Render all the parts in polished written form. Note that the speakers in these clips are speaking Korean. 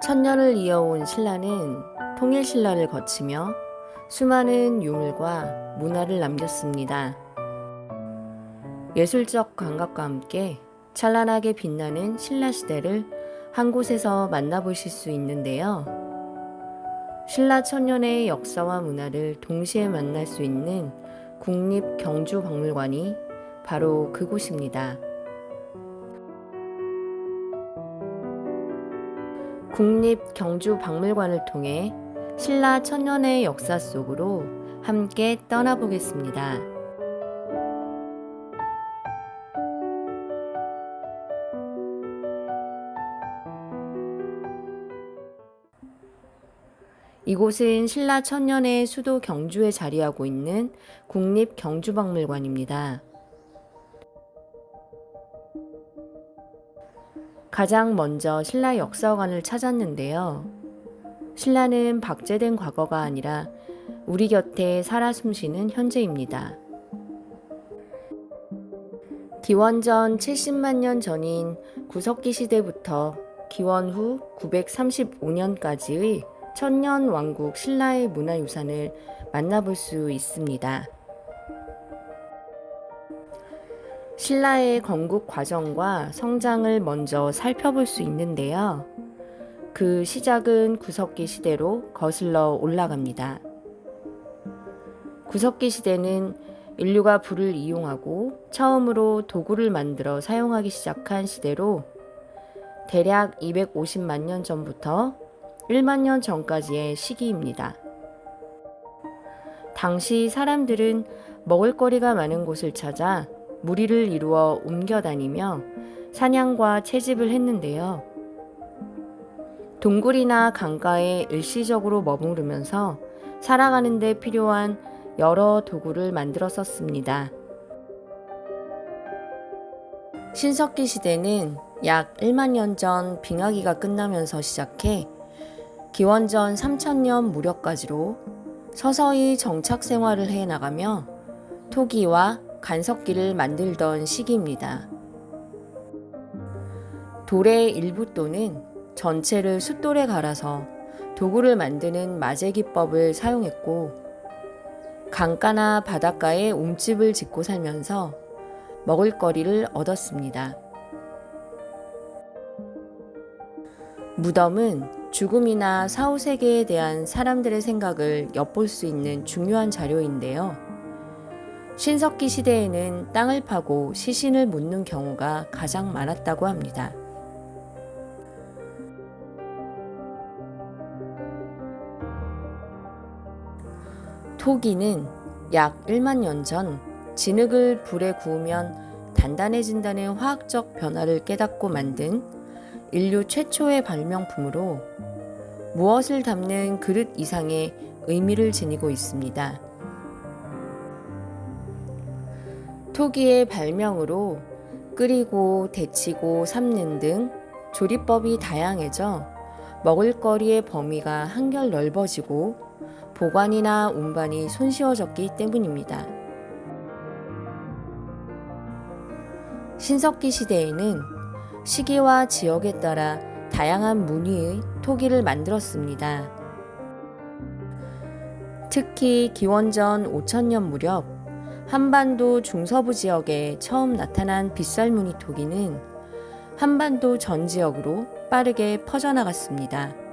천년을 이어온 신라는 통일신라를 거치며 수많은 유물과 문화를 남겼습니다. 예술적 감각과 함께 찬란하게 빛나는 신라시대를 한 곳에서 만나보실 수 있는데요. 신라 천년의 역사와 문화를 동시에 만날 수 있는 국립경주박물관이 바로 그곳입니다. 국립경주박물관을 통해 신라 천년의 역사 속으로 함께 떠나보겠습니다. 이곳은 신라 천년의 수도 경주에 자리하고 있는 국립경주박물관입니다. 가장 먼저 신라 역사관을 찾았는데요. 신라는 박제된 과거가 아니라 우리 곁에 살아 숨쉬는 현재입니다. 기원전 70만 년 전인 구석기 시대부터 기원 후 935년까지의 천년 왕국 신라의 문화유산을 만나볼 수 있습니다. 신라의 건국 과정과 성장을 먼저 살펴볼 수 있는데요. 그 시작은 구석기 시대로 거슬러 올라갑니다. 구석기 시대는 인류가 불을 이용하고 처음으로 도구를 만들어 사용하기 시작한 시대로 대략 250만 년 전부터 1만 년 전까지의 시기입니다. 당시 사람들은 먹을거리가 많은 곳을 찾아 무리를 이루어 옮겨 다니며 사냥과 채집을 했는데요. 동굴이나 강가에 일시적으로 머무르면서 살아가는 데 필요한 여러 도구를 만들어 썼습니다. 신석기 시대는 약 1만 년 전 빙하기가 끝나면서 시작해 기원전 3000년 무렵까지로 서서히 정착 생활을 해 나가며 토기와 간석기를 만들던 시기입니다. 돌의 일부 또는 전체를 숫돌에 갈아서 도구를 만드는 마제기법을 사용했고, 강가나 바닷가에 움집을 짓고 살면서 먹을거리를 얻었습니다. 무덤은 죽음이나 사후세계에 대한 사람들의 생각을 엿볼 수 있는 중요한 자료인데요. 신석기 시대에는 땅을 파고 시신을 묻는 경우가 가장 많았다고 합니다. 토기는 약 1만 년 전 진흙을 불에 구우면 단단해진다는 화학적 변화를 깨닫고 만든 인류 최초의 발명품으로 무엇을 담는 그릇 이상의 의미를 지니고 있습니다. 토기의 발명으로 끓이고 데치고 삶는 등 조리법이 다양해져 먹을거리의 범위가 한결 넓어지고 보관이나 운반이 손쉬워졌기 때문입니다. 신석기 시대에는 시기와 지역에 따라 다양한 무늬의 토기를 만들었습니다. 특히 기원전 5000년 무렵 한반도 중서부 지역에 처음 나타난 빗살무늬 토기는 한반도 전 지역으로 빠르게 퍼져나갔습니다.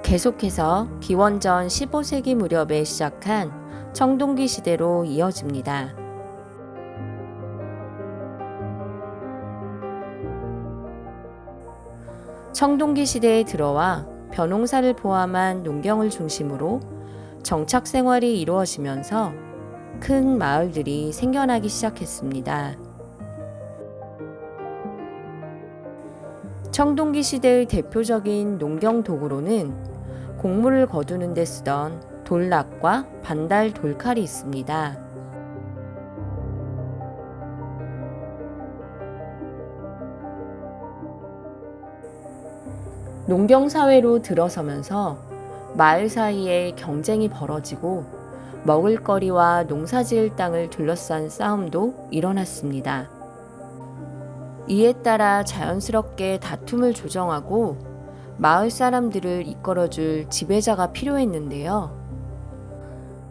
계속해서 기원전 15세기 무렵에 시작한 청동기 시대로 이어집니다. 청동기 시대에 들어와 벼농사를 포함한 농경을 중심으로 정착 생활이 이루어지면서 큰 마을들이 생겨나기 시작했습니다. 청동기 시대의 대표적인 농경 도구로는 곡물을 거두는 데 쓰던 돌락과 반달 돌칼이 있습니다. 농경사회로 들어서면서 마을 사이에 경쟁이 벌어지고 먹을거리와 농사지을 땅을 둘러싼 싸움도 일어났습니다. 이에 따라 자연스럽게 다툼을 조정하고 마을 사람들을 이끌어줄 지배자가 필요했는데요.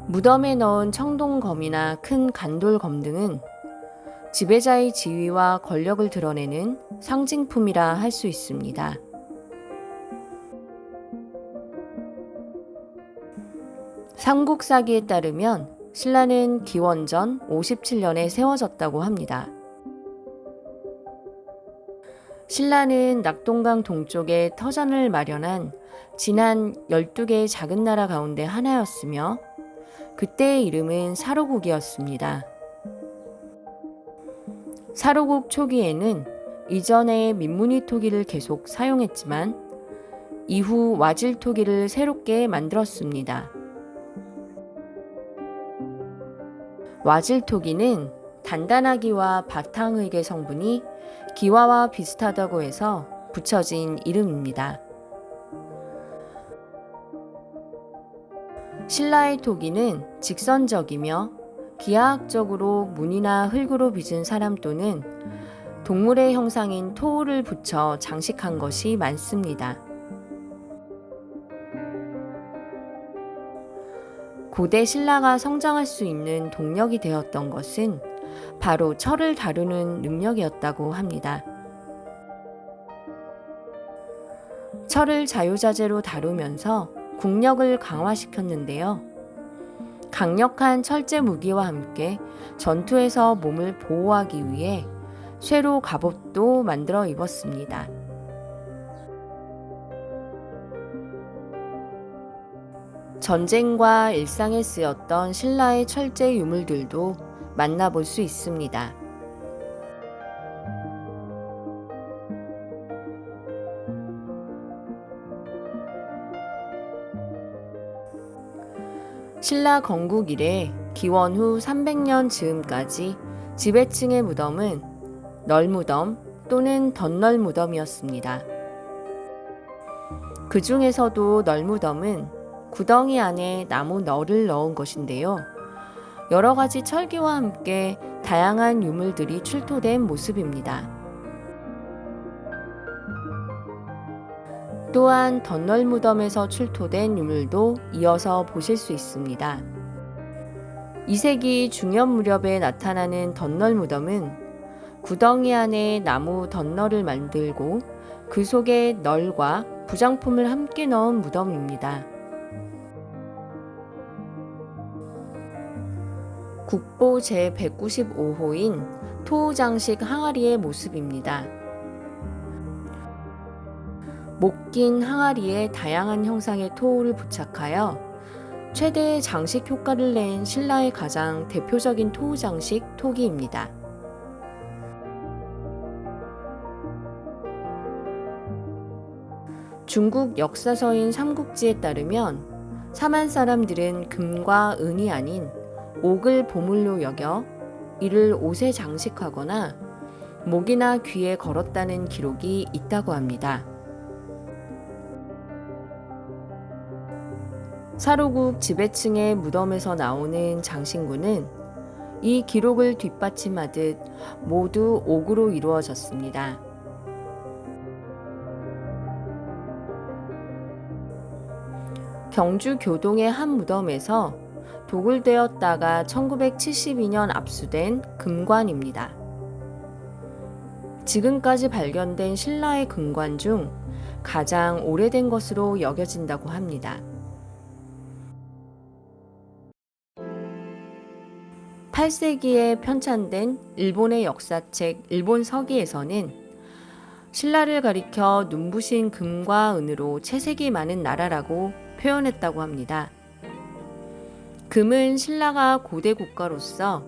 무덤에 넣은 청동검이나 큰 간돌검 등은 지배자의 지위와 권력을 드러내는 상징품이라 할 수 있습니다. 삼국사기에 따르면 신라는 기원전 57년에 세워졌다고 합니다. 신라는 낙동강 동쪽에 터전을 마련한 진한 12개의 작은 나라 가운데 하나였으며 그때의 이름은 사로국이었습니다. 사로국 초기에는 이전의 민무늬 토기를 계속 사용했지만 이후 와질 토기를 새롭게 만들었습니다. 와질 토기는 단단하기와 바탕의계 성분이 기와와 비슷하다고 해서 붙여진 이름입니다. 신라의 토기는 직선적이며 기하학적으로 문이나 흙으로 빚은 사람 또는 동물의 형상인 토를 붙여 장식한 것이 많습니다. 고대 신라가 성장할 수 있는 동력이 되었던 것은 바로 철을 다루는 능력이었다고 합니다. 철을 자유자재로 다루면서 국력을 강화시켰는데요. 강력한 철제 무기와 함께 전투에서 몸을 보호하기 위해 쇠로 갑옷도 만들어 입었습니다. 전쟁과 일상에 쓰였던 신라의 철제 유물들도 만나볼 수 있습니다. 신라 건국 이래 기원 후 300년 즈음까지 지배층의 무덤은 널무덤 또는 덧널무덤이었습니다. 그 중에서도 널무덤은 구덩이 안에 나무 널을 넣은 것인데요. 여러 가지 철기와 함께 다양한 유물들이 출토된 모습입니다. 또한 덧널무덤에서 출토된 유물도 이어서 보실 수 있습니다. 2세기 중엽 무렵에 나타나는 덧널무덤은 구덩이 안에 나무 덧널을 만들고 그 속에 널과 부장품을 함께 넣은 무덤입니다. 국보 제195호인 토우장식 항아리의 모습입니다. 목 긴 항아리에 다양한 형상의 토우를 부착하여 최대의 장식 효과를 낸 신라의 가장 대표적인 토우장식 토기입니다. 중국 역사서인 삼국지에 따르면 사만 사람들은 금과 은이 아닌 옥을 보물로 여겨 이를 옷에 장식하거나 목이나 귀에 걸었다는 기록이 있다고 합니다. 사로국 지배층의 무덤에서 나오는 장신구는 이 기록을 뒷받침하듯 모두 옥으로 이루어졌습니다. 경주 교동의 한 무덤에서 도굴되었다가 1972년 압수된 금관입니다. 지금까지 발견된 신라의 금관 중 가장 오래된 것으로 여겨진다고 합니다. 8세기에 편찬된 일본의 역사책 일본서기에서는 신라를 가리켜 눈부신 금과 은으로 채색이 많은 나라라고 표현했다고 합니다. 금은 신라가 고대 국가로서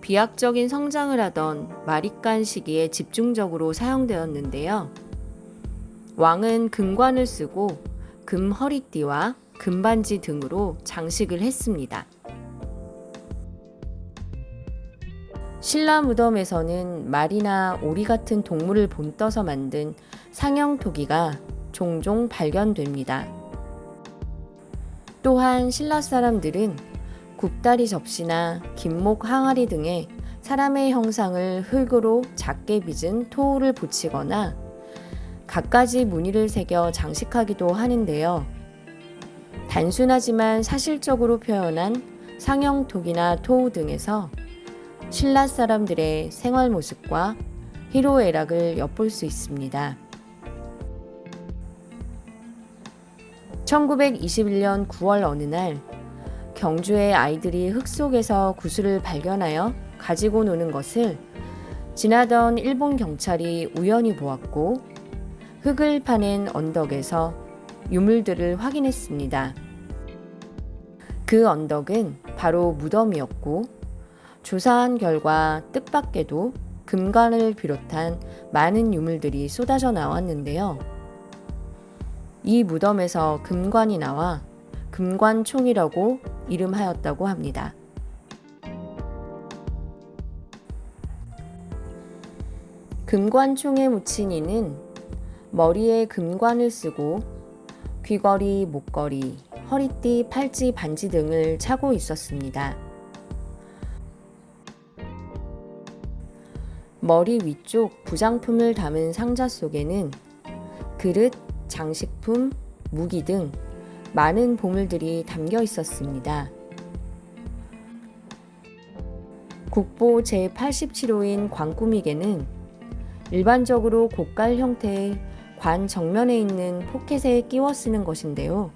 비약적인 성장을 하던 마립간 시기에 집중적으로 사용되었는데요. 왕은 금관을 쓰고 금 허리띠와 금반지 등으로 장식을 했습니다. 신라 무덤에서는 말이나 오리 같은 동물을 본떠서 만든 상형 토기가 종종 발견됩니다. 또한 신라 사람들은 굽다리 접시나 김목 항아리 등의 사람의 형상을 흙으로 작게 빚은 토우를 붙이거나 갖가지 무늬를 새겨 장식하기도 하는데요. 단순하지만 사실적으로 표현한 상형톡이나 토우 등에서 신라 사람들의 생활 모습과 희로애락을 엿볼 수 있습니다. 1921년 9월 어느 날 경주의 아이들이 흙 속에서 구슬을 발견하여 가지고 노는 것을 지나던 일본 경찰이 우연히 보았고 흙을 파낸 언덕에서 유물들을 확인했습니다. 그 언덕은 바로 무덤이었고 조사한 결과 뜻밖에도 금관을 비롯한 많은 유물들이 쏟아져 나왔는데요. 이 무덤에서 금관이 나와 금관총이라고 이름하였다고 합니다. 금관총에 묻힌 이는 머리에 금관을 쓰고 귀걸이, 목걸이, 허리띠, 팔찌, 반지 등을 차고 있었습니다. 머리 위쪽 부장품을 담은 상자 속에는 그릇, 장식품, 무기 등 많은 보물들이 담겨 있었습니다. 국보 제87호인 관꾸미개는 일반적으로 고깔 형태의 관 정면에 있는 포켓에 끼워 쓰는 것인데요.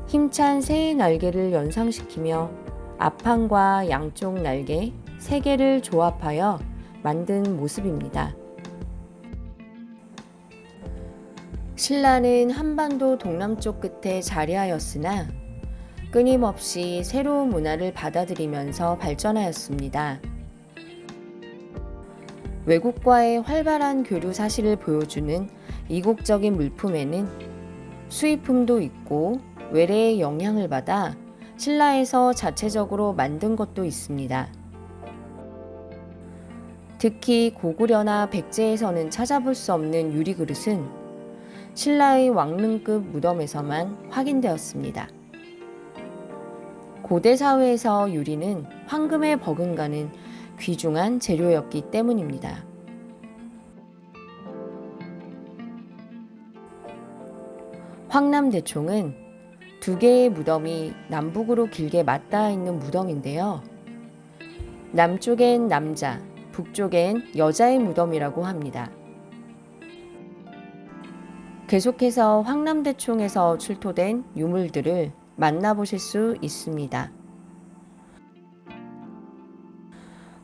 힘찬 새의 날개를 연상시키며 앞판과 양쪽 날개 3개를 조합하여 만든 모습입니다. 신라는 한반도 동남쪽 끝에 자리하였으나 끊임없이 새로운 문화를 받아들이면서 발전하였습니다. 외국과의 활발한 교류 사실을 보여주는 이국적인 물품에는 수입품도 있고 외래의 영향을 받아 신라에서 자체적으로 만든 것도 있습니다. 특히 고구려나 백제에서는 찾아볼 수 없는 유리그릇은 신라의 왕릉급 무덤에서만 확인되었습니다. 고대 사회에서 유리는 황금에 버금가는 귀중한 재료였기 때문입니다. 황남대총은 2개의 무덤이 남북으로 길게 맞닿아 있는 무덤인데요. 남쪽엔 남자, 북쪽엔 여자의 무덤이라고 합니다. 계속해서 황남대총에서 출토된 유물들을 만나보실 수 있습니다.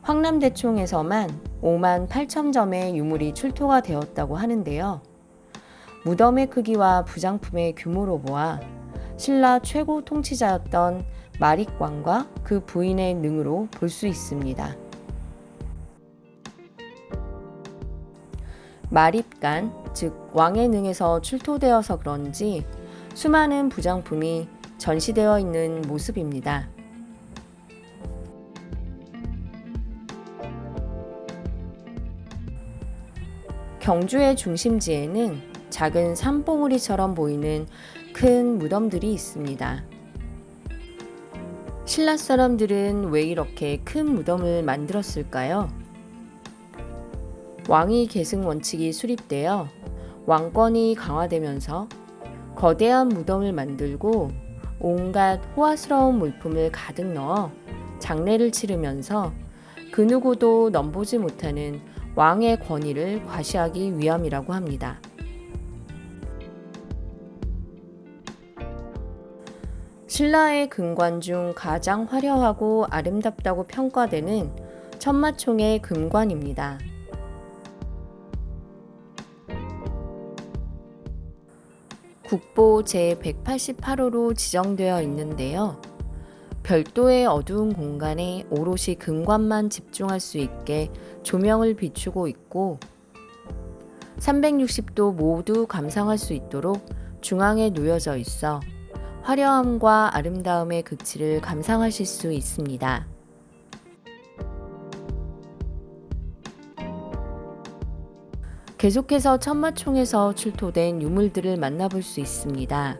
황남대총에서만 58,000점의 유물이 출토가 되었다고 하는데요. 무덤의 크기와 부장품의 규모로 보아 신라 최고 통치자였던 마릭왕과 그 부인의 능으로 볼 수 있습니다. 마립간, 즉 왕의 능에서 출토되어서 그런지 수많은 부장품이 전시되어 있는 모습입니다. 경주의 중심지에는 작은 산봉우리처럼 보이는 큰 무덤들이 있습니다. 신라 사람들은 왜 이렇게 큰 무덤을 만들었을까요? 왕위 계승 원칙이 수립되어 왕권이 강화되면서 거대한 무덤을 만들고 온갖 호화스러운 물품을 가득 넣어 장례를 치르면서 그 누구도 넘보지 못하는 왕의 권위를 과시하기 위함이라고 합니다. 신라의 금관 중 가장 화려하고 아름답다고 평가되는 천마총의 금관입니다. 국보 제188호로 지정되어 있는데요. 별도의 어두운 공간에 오롯이 금관만 집중할 수 있게 조명을 비추고 있고 360도 모두 감상할 수 있도록 중앙에 놓여져 있어 화려함과 아름다움의 극치를 감상하실 수 있습니다. 계속해서 천마총에서 출토된 유물들을 만나볼 수 있습니다.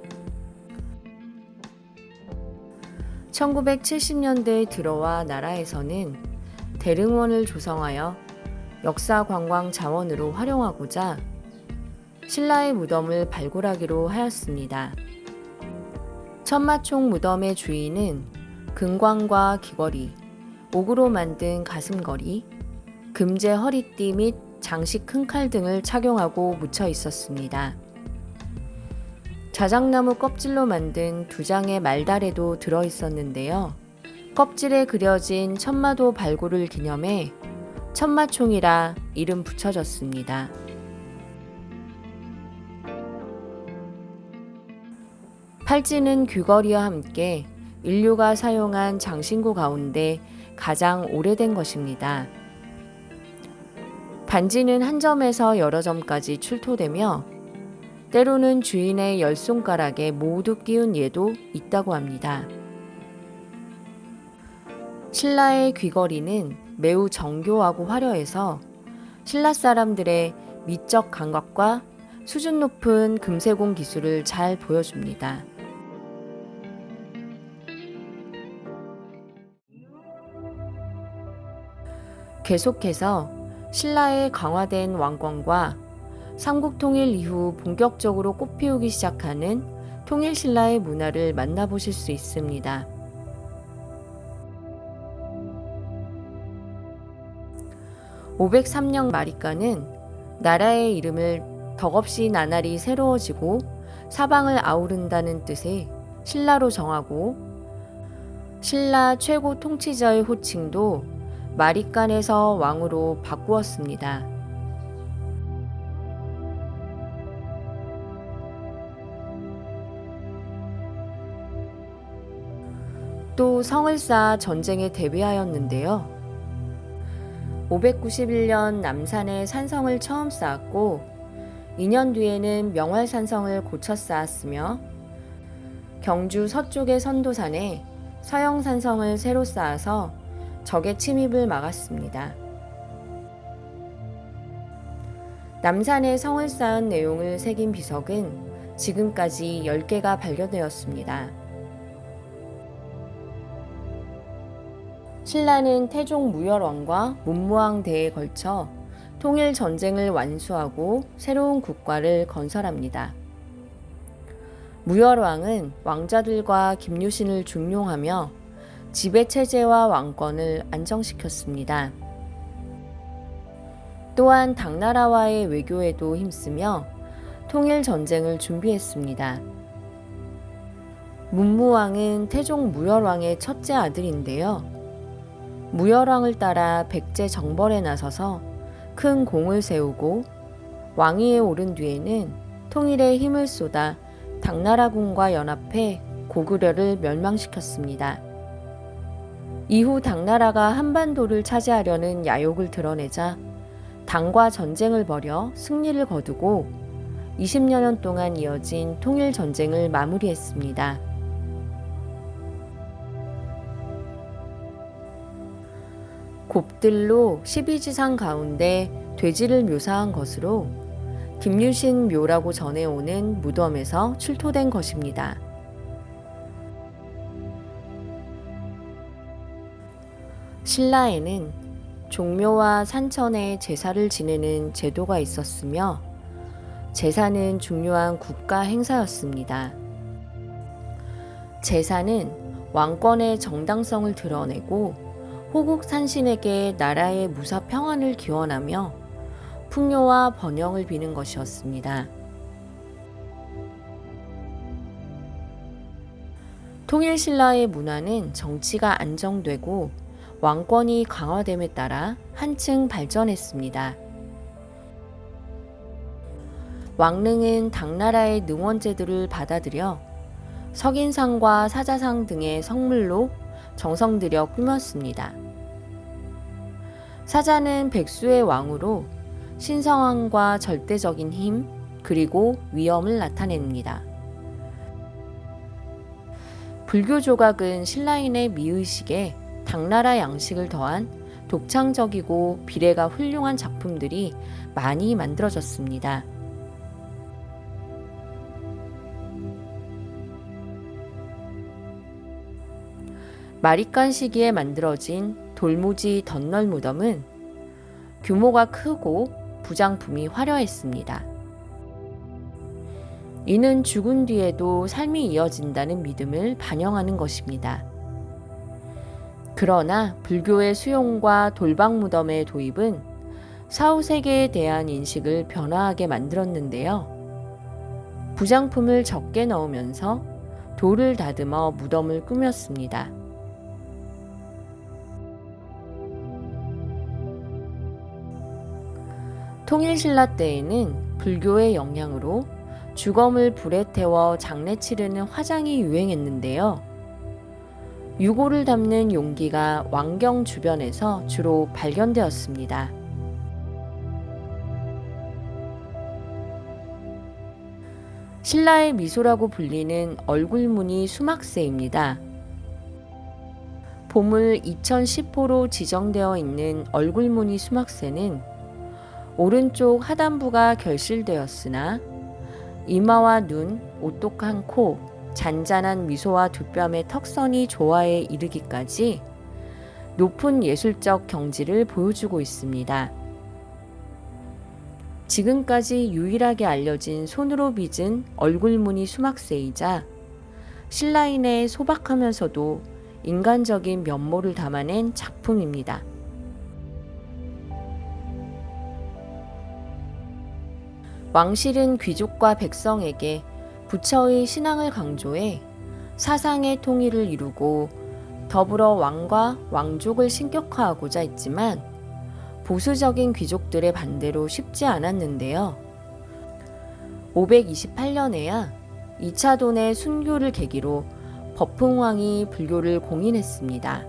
1970년대에 들어와 나라에서는 대릉원을 조성하여 역사 관광 자원으로 활용하고자 신라의 무덤을 발굴하기로 하였습니다. 천마총 무덤의 주인은 금광과 귀걸이, 옥으로 만든 가슴걸이, 금제 허리띠 및 장식 큰 칼 등을 착용하고 묻혀 있었습니다. 자작나무 껍질로 만든 2장의 말다래도 들어 있었는데요. 껍질에 그려진 천마도 발굴을 기념해 천마총이라 이름 붙여졌습니다. 팔찌는 귀걸이와 함께 인류가 사용한 장신구 가운데 가장 오래된 것입니다. 반지는 한 점에서 여러 점까지 출토되며 때로는 주인의 10손가락에 모두 끼운 예도 있다고 합니다. 신라의 귀걸이는 매우 정교하고 화려해서 신라 사람들의 미적 감각과 수준 높은 금세공 기술을 잘 보여줍니다. 계속해서 신라의 강화된 왕권과 삼국통일 이후 본격적으로 꽃피우기 시작하는 통일신라의 문화를 만나보실 수 있습니다. (503년) 마리까는 나라의 이름을 덕없이 나날이 새로워지고 사방을 아우른다는 뜻의 신라로 정하고 신라 최고 통치자의 호칭도 마리깐에서 왕으로 바꾸었습니다. 또 성을 쌓아 전쟁에 대비하였는데요. 591년 남산에 산성을 처음 쌓았고 2년 뒤에는 명활산성을 고쳐 쌓았으며 경주 서쪽의 선도산에 서영산성을 새로 쌓아서 적의 침입을 막았습니다. 남산에 성을 쌓은 내용을 새긴 비석은 지금까지 10개가 발견되었습니다. 신라는 태종 무열왕과 문무왕 대에 걸쳐 통일 전쟁을 완수하고 새로운 국가를 건설합니다. 무열왕은 왕자들과 김유신을 중용하며 지배체제와 왕권을 안정시켰습니다. 또한 당나라와의 외교에도 힘쓰며 통일 전쟁을 준비했습니다. 문무왕은 태종 무열왕의 첫째 아들인데요. 무열왕을 따라 백제 정벌에 나서서 큰 공을 세우고 왕위에 오른 뒤에는 통일에 힘을 쏟아 당나라군과 연합해 고구려를 멸망시켰습니다. 이후 당나라가 한반도를 차지하려는 야욕을 드러내자 당과 전쟁을 벌여 승리를 거두고 20여 년 동안 이어진 통일 전쟁을 마무리했습니다. 곱들로 12지상 가운데 돼지를 묘사한 것으로 김유신 묘라고 전해오는 무덤에서 출토된 것입니다. 신라에는 종묘와 산천에 제사를 지내는 제도가 있었으며 제사는 중요한 국가 행사였습니다. 제사는 왕권의 정당성을 드러내고 호국 산신에게 나라의 무사 평안을 기원하며 풍요와 번영을 비는 것이었습니다. 통일신라의 문화는 정치가 안정되고 왕권이 강화됨에 따라 한층 발전했습니다. 왕릉은 당나라의 능원제도를 받아들여 석인상과 사자상 등의 성물로 정성 들여 꾸몄습니다. 사자는 백수의 왕으로 신성함과 절대적인 힘 그리고 위엄을 나타냅니다. 불교 조각은 신라인의 미의식에 당나라 양식을 더한 독창적이고 비례가 훌륭한 작품들이 많이 만들어졌습니다. 마립간 시기에 만들어진 돌무지 덧널 무덤은 규모가 크고 부장품이 화려했습니다. 이는 죽은 뒤에도 삶이 이어진다는 믿음을 반영하는 것입니다. 그러나 불교의 수용과 돌방 무덤의 도입은 사후세계에 대한 인식을 변화하게 만들었는데요. 부장품을 적게 넣으면서 돌을 다듬어 무덤을 꾸몄습니다. 통일신라 때에는 불교의 영향으로 주검을 불에 태워 장례 치르는 화장이 유행했는데요. 유골을 담는 용기가 왕경 주변에서 주로 발견되었습니다. 신라의 미소라고 불리는 얼굴무늬 수막새입니다. 보물 2010호로 지정되어 있는 얼굴무늬 수막새는 오른쪽 하단부가 결실되었으나 이마와 눈, 오똑한 코, 잔잔한 미소와 두 뺨의 턱선이 조화에 이르기까지 높은 예술적 경지를 보여주고 있습니다. 지금까지 유일하게 알려진 손으로 빚은 얼굴무늬 수막새이자 신라인의 소박하면서도 인간적인 면모를 담아낸 작품입니다. 왕실은 귀족과 백성에게 부처의 신앙을 강조해 사상의 통일을 이루고 더불어 왕과 왕족을 신격화하고자 했지만 보수적인 귀족들의 반대로 쉽지 않았는데요. 528년에야 2차 돈의 순교를 계기로 법흥왕이 불교를 공인했습니다.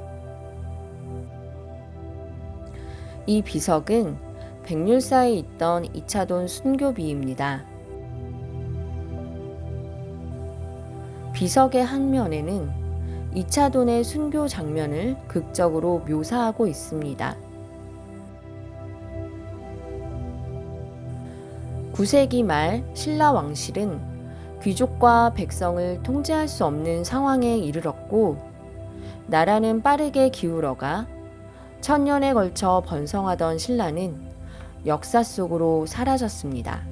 이 비석은 백률사에 있던 2차 돈 순교비입니다. 비석의 한 면에는 2차 돈의 순교 장면을 극적으로 묘사하고 있습니다. 9세기 말 신라 왕실은 귀족과 백성을 통제할 수 없는 상황에 이르렀고 나라는 빠르게 기울어가 천년에 걸쳐 번성하던 신라는 역사 속으로 사라졌습니다.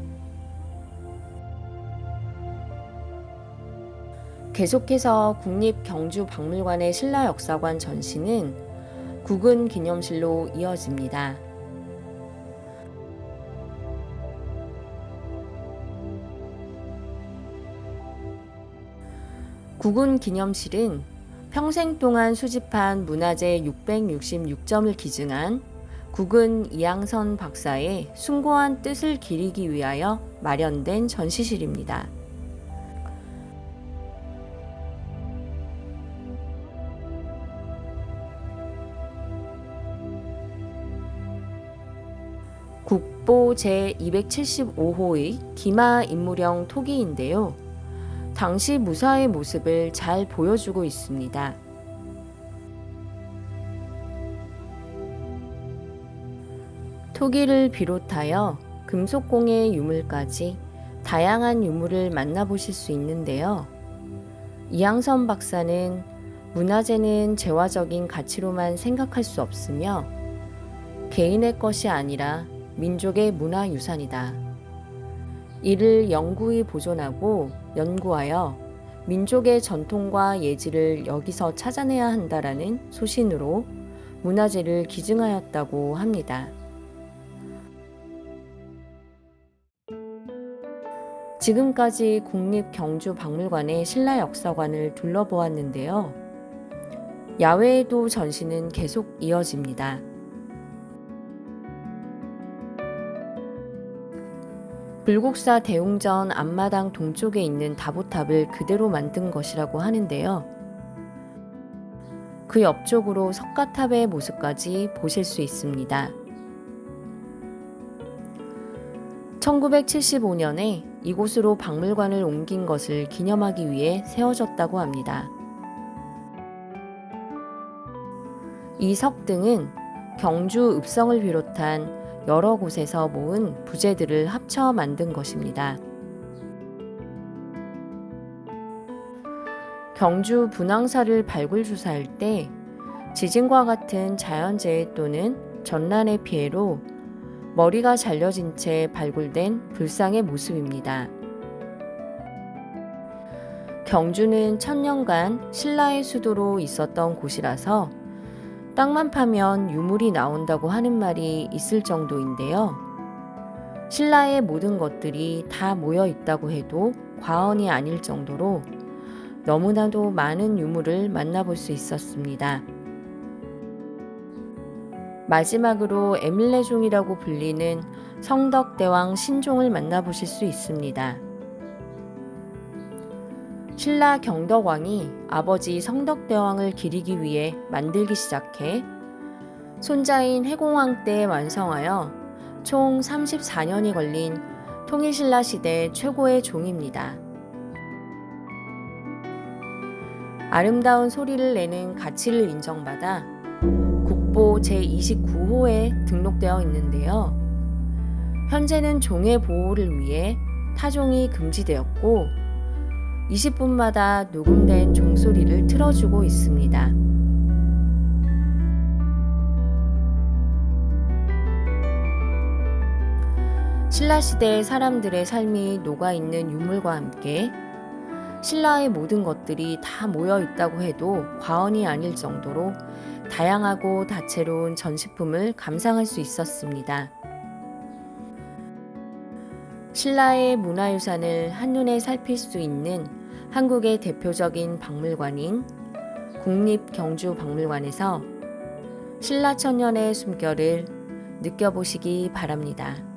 계속해서 국립경주박물관의 신라 역사관 전시는 국은 기념실로 이어집니다. 국은 기념실은 평생 동안 수집한 문화재 666점을 기증한 국은 이양선 박사의 숭고한 뜻을 기리기 위하여 마련된 전시실입니다. 국보 제275호의 기마 인물형 토기인데요. 당시 무사의 모습을 잘 보여주고 있습니다. 토기를 비롯하여 금속공예 유물까지 다양한 유물을 만나보실 수 있는데요. 이양선 박사는 문화재는 재화적인 가치로만 생각할 수 없으며 개인의 것이 아니라 민족의 문화유산이다. 이를 영구히 보존하고 연구하여 민족의 전통과 예지를 여기서 찾아내야 한다라는 소신으로 문화재를 기증하였다고 합니다. 지금까지 국립경주박물관의 신라 역사관을 둘러보았는데요. 야외에도 전시는 계속 이어집니다. 불국사 대웅전 앞마당 동쪽에 있는 다보탑을 그대로 만든 것이라고 하는데요. 그 옆쪽으로 석가탑의 모습까지 보실 수 있습니다. 1975년에 이곳으로 박물관을 옮긴 것을 기념하기 위해 세워졌다고 합니다. 이 석등은 경주 읍성을 비롯한 여러 곳에서 모은 부재들을 합쳐 만든 것입니다. 경주 분황사를 발굴 조사할 때 지진과 같은 자연재해 또는 전란의 피해로 머리가 잘려진 채 발굴된 불상의 모습입니다. 경주는 천년간 신라의 수도로 있었던 곳이라서 땅만 파면 유물이 나온다고 하는 말이 있을 정도인데요. 신라의 모든 것들이 다 모여 있다고 해도 과언이 아닐 정도로 너무나도 많은 유물을 만나볼 수 있었습니다. 마지막으로 에밀레종이라고 불리는 성덕대왕 신종을 만나보실 수 있습니다. 신라 경덕왕이 아버지 성덕대왕을 기리기 위해 만들기 시작해 손자인 회공왕 때 완성하여 총 34년이 걸린 통일신라 시대 최고의 종입니다. 아름다운 소리를 내는 가치를 인정받아 국보 제29호에 등록되어 있는데요. 현재는 종의 보호를 위해 타종이 금지되었고 20분마다 녹음된 종소리를 틀어주고 있습니다. 신라시대의 사람들의 삶이 녹아있는 유물과 함께 신라의 모든 것들이 다 모여 있다고 해도 과언이 아닐 정도로 다양하고 다채로운 전시품을 감상할 수 있었습니다. 신라의 문화유산을 한눈에 살필 수 있는 한국의 대표적인 박물관인 국립경주박물관에서 신라천년의 숨결을 느껴보시기 바랍니다.